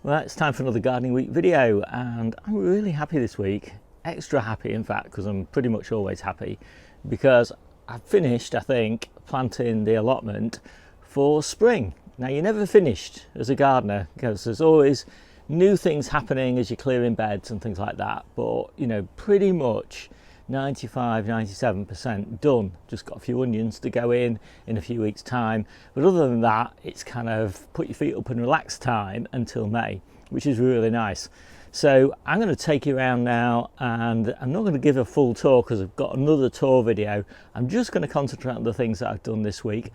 Well, it's time for another Gardening Week video, and I'm really happy this week. Extra happy, in fact, because I'm pretty much always happy, because I've finished, I think, planting the allotment for spring. Now, you're never finished as a gardener, because there's always new things happening as you're clearing beds and things like that, but you know, pretty much 95-97% done. Just got a few onions to go in a few weeks time, but other than that, it's kind of put your feet up and relax time until May, which is really nice. So I'm going to take you around now, and I'm not going to give a full tour because I've got another tour video. I'm just going to concentrate on the things that I've done this week,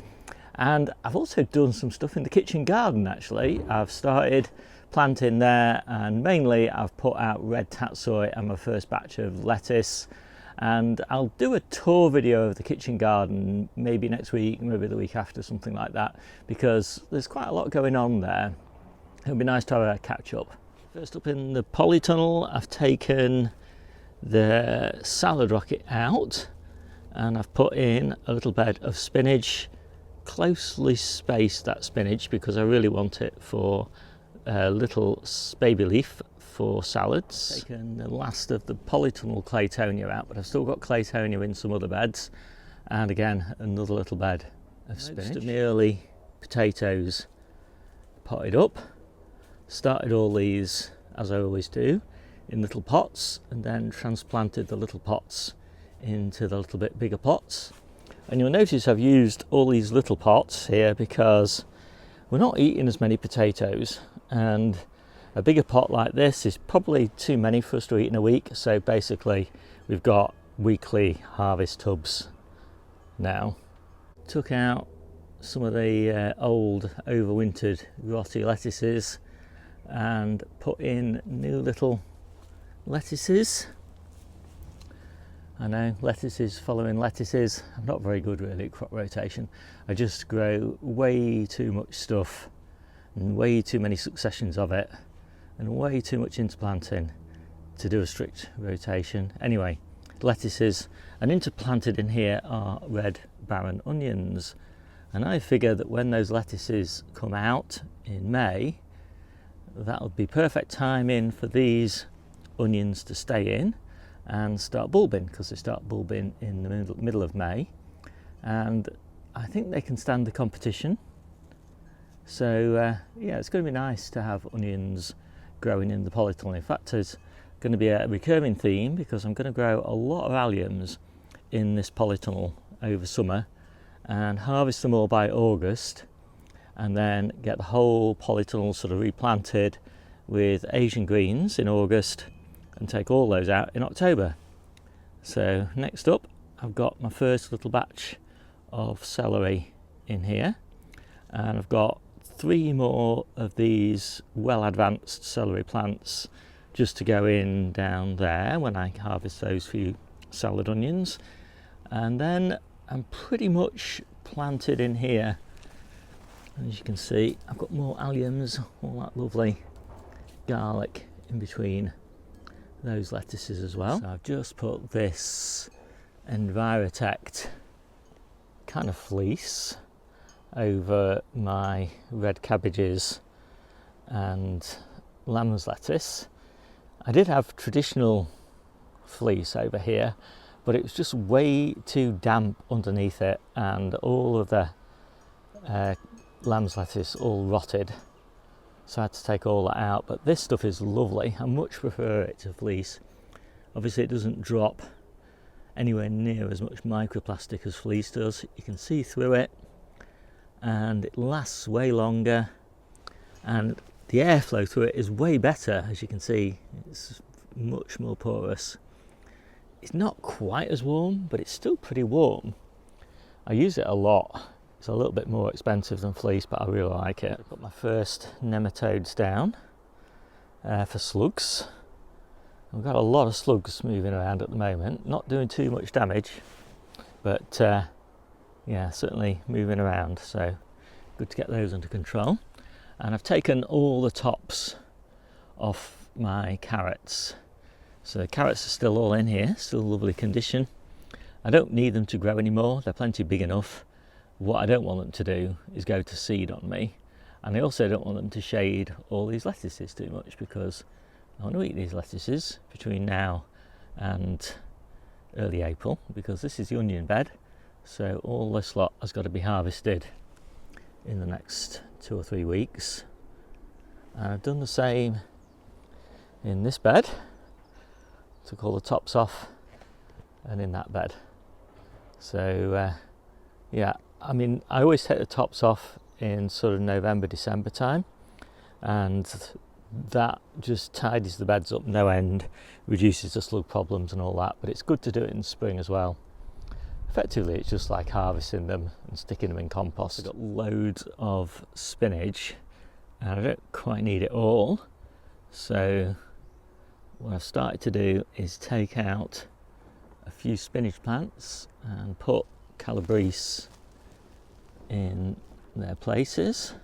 and I've also done some stuff in the kitchen garden. Actually, I've started planting there, and mainly I've put out red tatsoi and my first batch of lettuce. And I'll do a tour video of the kitchen garden maybe next week, maybe the week after, something like that, because there's quite a lot going on there. It'll be nice to have a catch up. First up in the polytunnel, I've taken the salad rocket out and I've put in a little bed of spinach, closely spaced that spinach because I really want it for a little baby leaf for salads. Taken the last of the polytunnel claytonia out, but I've still got claytonia in some other beds, and again another little bed of spinach. Most of my early potatoes potted up. Started all these, as I always do, in little pots, and then transplanted the little pots into the little bit bigger pots. And you'll notice I've used all these little pots here because we're not eating as many potatoes, and a bigger pot like this is probably too many for us to eat in a week. So basically we've got weekly harvest tubs now. Took out some of the old overwintered rotty lettuces and put in new little lettuces. I know, lettuces following lettuces. I'm not very good really at crop rotation. I just grow way too much stuff and way too many successions of it, and way too much interplanting to do a strict rotation. Anyway, lettuces, and interplanted in here are red barren onions. And I figure that when those lettuces come out in May, that'll be perfect timing for these onions to stay in and start bulbing, because they start bulbing in the middle of May. And I think they can stand the competition. So yeah, it's going to be nice to have onions growing in the polytunnel. In fact, it's going to be a recurring theme because I'm going to grow a lot of alliums in this polytunnel over summer and harvest them all by August, and then get the whole polytunnel sort of replanted with Asian greens in August and take all those out in October. So next up, I've got my first little batch of celery in here, and I've got 3 more of these well advanced celery plants just to go in down there when I harvest those few salad onions. And then I'm pretty much planted in here. As you can see, I've got more alliums, all that lovely garlic in between those lettuces as well. So I've just put this Envirotect kind of fleece over my red cabbages and lamb's lettuce. I did have traditional fleece over here, but it was just way too damp underneath it, and all of the lamb's lettuce all rotted, so I had to take all that out. But this stuff is lovely. I much prefer it to fleece. Obviously it doesn't drop anywhere near as much microplastic as fleece does. You can see through it, and it lasts way longer, and the airflow through it is way better. As you can see, it's much more porous. It's not quite as warm, but it's still pretty warm. I use it a lot. It's a little bit more expensive than fleece, but I really like it. I've got my first nematodes down for slugs. I've got a lot of slugs moving around at the moment, not doing too much damage, but yeah, certainly moving around, so good to get those under control. And I've taken all the tops off my carrots. So the carrots are still all in here, still lovely condition. I don't need them to grow anymore, they're plenty big enough. What I don't want them to do is go to seed on me. And I also don't want them to shade all these lettuces too much, because I want to eat these lettuces between now and early April, because this is the onion bed, so all this lot has got to be harvested in the next 2 or 3 weeks. And I've done the same in this bed, took all the tops off, and in that bed. So yeah, I mean, I always take the tops off in sort of November, December time, and that just tidies the beds up no end, reduces the slug problems and all that. But it's good to do it in spring as well. Effectively, it's just like harvesting them and sticking them in compost. I've got loads of spinach and I don't quite need it all, so what I've started to do is take out a few spinach plants and put calabrese in their places.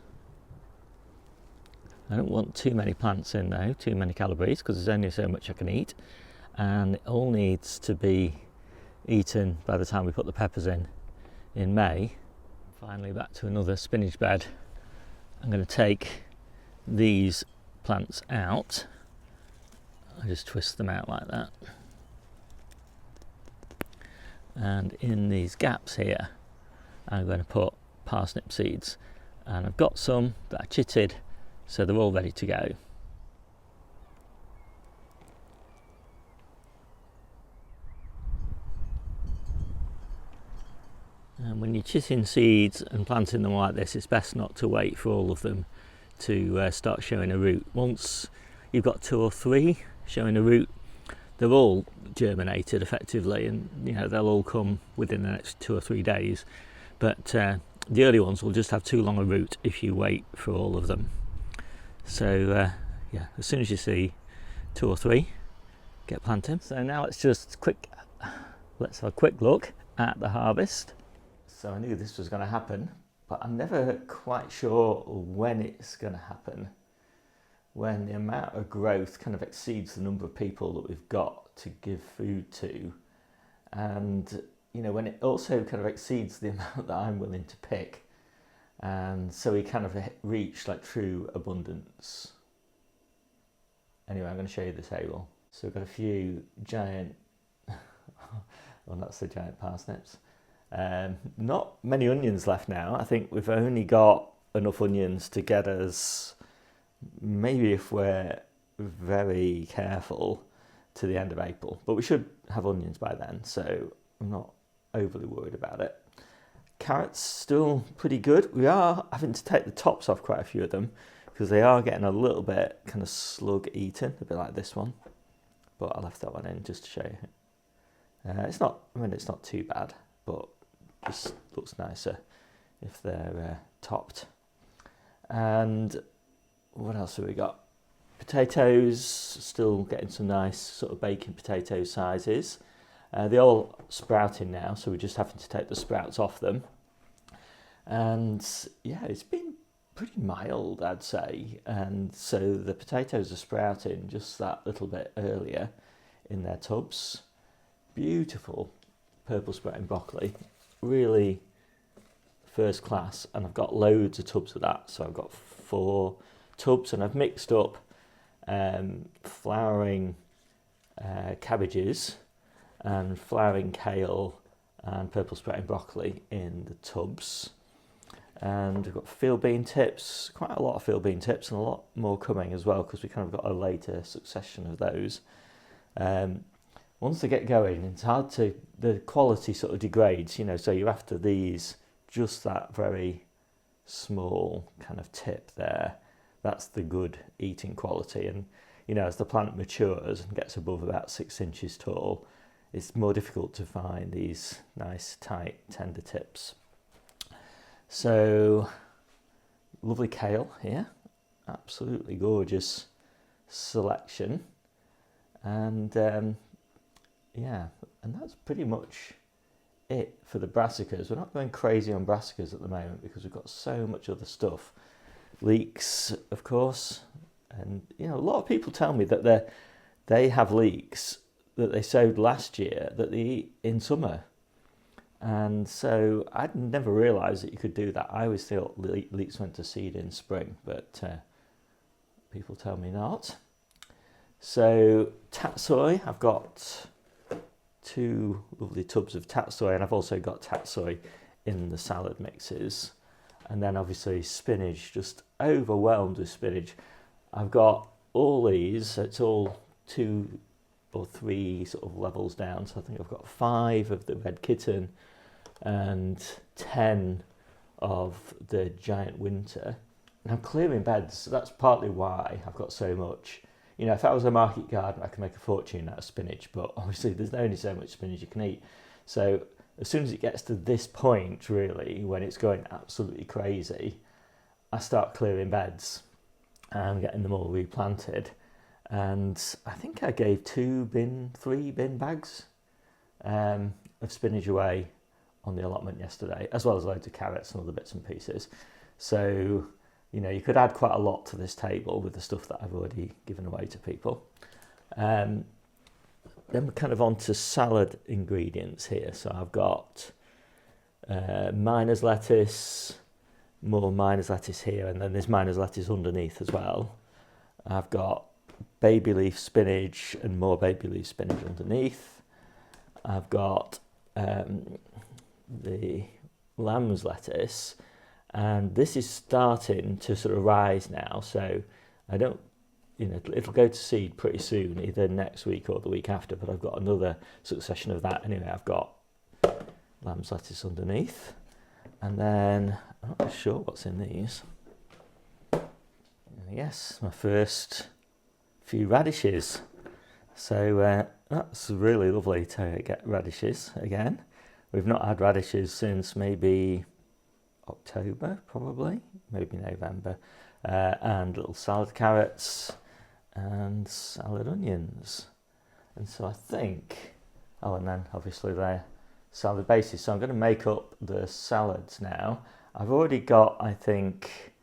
I don't want too many plants in though, too many calabrese, because there's only so much I can eat, and it all needs to be eaten by the time we put the peppers in May. Finally, back to another spinach bed. I'm going to take these plants out. I just twist them out like that, and in these gaps here I'm going to put parsnip seeds, and I've got some that are chitted, so they're all ready to go. And when you're chitting seeds and planting them like this, it's best not to wait for all of them to start showing a root. Once you've got 2 or 3 showing a root, they're all germinated effectively, and you know, they'll all come within the next 2 or 3 days. But the early ones will just have too long a root if you wait for all of them. So yeah, as soon as you see 2 or 3, get planting. So now let's have a quick look at the harvest. So I knew this was going to happen, but I'm never quite sure when it's going to happen, when the amount of growth kind of exceeds the number of people that we've got to give food to, and you know, when it also kind of exceeds the amount that I'm willing to pick, and so we kind of reach like true abundance. Anyway, I'm going to show you the table. So we've got a few giant, well, not so giant parsnips. Not many onions left now. I think we've only got enough onions to get us, maybe if we're very careful, to the end of April. But we should have onions by then, so I'm not overly worried about it. Carrots still pretty good. We are having to take the tops off quite a few of them because they are getting a little bit kind of slug eaten, a bit like this one. But I left that one in just to show you. It's not too bad, but just looks nicer if they're topped. And what else have we got? Potatoes, still getting some nice sort of baking potato sizes. They're all sprouting now, so we're just having to take the sprouts off them. And yeah, it's been pretty mild, I'd say. And so the potatoes are sprouting just that little bit earlier in their tubs. Beautiful purple sprouting broccoli, really first class. And I've got loads of tubs of that. So I've got 4 tubs, and I've mixed up flowering cabbages and flowering kale and purple sprouting broccoli in the tubs. And we've got field bean tips, quite a lot of field bean tips, and a lot more coming as well, because we kind of got a later succession of those. Once they get going, it's hard to, the quality sort of degrades, you know, so you're after these, just that very small kind of tip there. That's the good eating quality. And you know, as the plant matures and gets above about 6 inches tall, it's more difficult to find these nice, tight, tender tips. So, lovely kale here, absolutely gorgeous selection. And yeah, and that's pretty much it for the brassicas. We're not going crazy on brassicas at the moment because we've got so much other stuff. Leeks, of course, and you know, a lot of people tell me that they have leeks that they sowed last year that they eat in summer, And so I'd never realised that you could do that. I always thought leeks went to seed in spring, but people tell me not. So tatsoi, I've got 2 lovely tubs of tatsoi, and I've also got tatsoi in the salad mixes. And then obviously spinach, just overwhelmed with spinach. I've got all these, it's all 2 or 3 sort of levels down. So I think I've got 5 of the red kitten and 10 of the giant winter. And I'm clearing beds, so that's partly why I've got so much. You know, if I was a market garden, I could make a fortune out of spinach, but obviously there's only so much spinach you can eat. So as soon as it gets to this point, really, when it's going absolutely crazy, I start clearing beds and getting them all replanted. And I think I gave 3 bin bags of spinach away on the allotment yesterday, as well as loads of carrots and other bits and pieces. So, you know, you could add quite a lot to this table with the stuff that I've already given away to people. Then we're kind of on to salad ingredients here. So I've got miner's lettuce, more miner's lettuce here, and then there's miner's lettuce underneath as well. I've got baby leaf spinach and more baby leaf spinach underneath. I've got the lamb's lettuce, and this is starting to sort of rise now, so I don't, you know, it'll go to seed pretty soon, either next week or the week after, but I've got another succession of that. Anyway, I've got lamb's lettuce underneath, and then I'm not sure what's in these. Yes, my first few radishes. So that's really lovely to get radishes again. We've not had radishes since maybe October, probably, maybe November. And little salad carrots and salad onions. And so I think, oh, and then obviously they're salad bases. So I'm going to make up the salads now. I've already got, I think,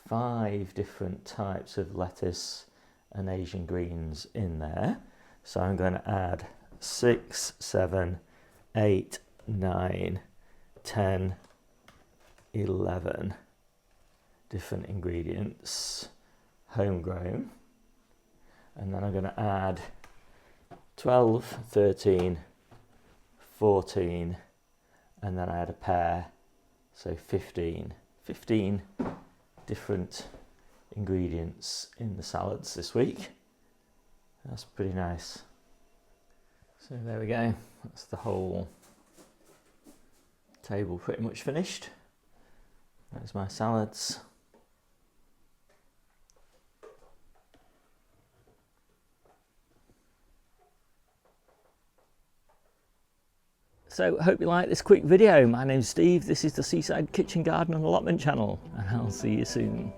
5 different types of lettuce and Asian greens in there. So I'm going to add 6, 7, 8, 9, 10, 11 different ingredients, homegrown. And then I'm going to add 12, 13, 14, and then I add a pair, so 15 different ingredients in the salads this week. That's pretty nice. So there we go, that's the whole table pretty much finished. There's my salads. So hope you like this quick video. My name's Steve, this is the Seaside Kitchen Garden and Allotment channel, and I'll see you soon.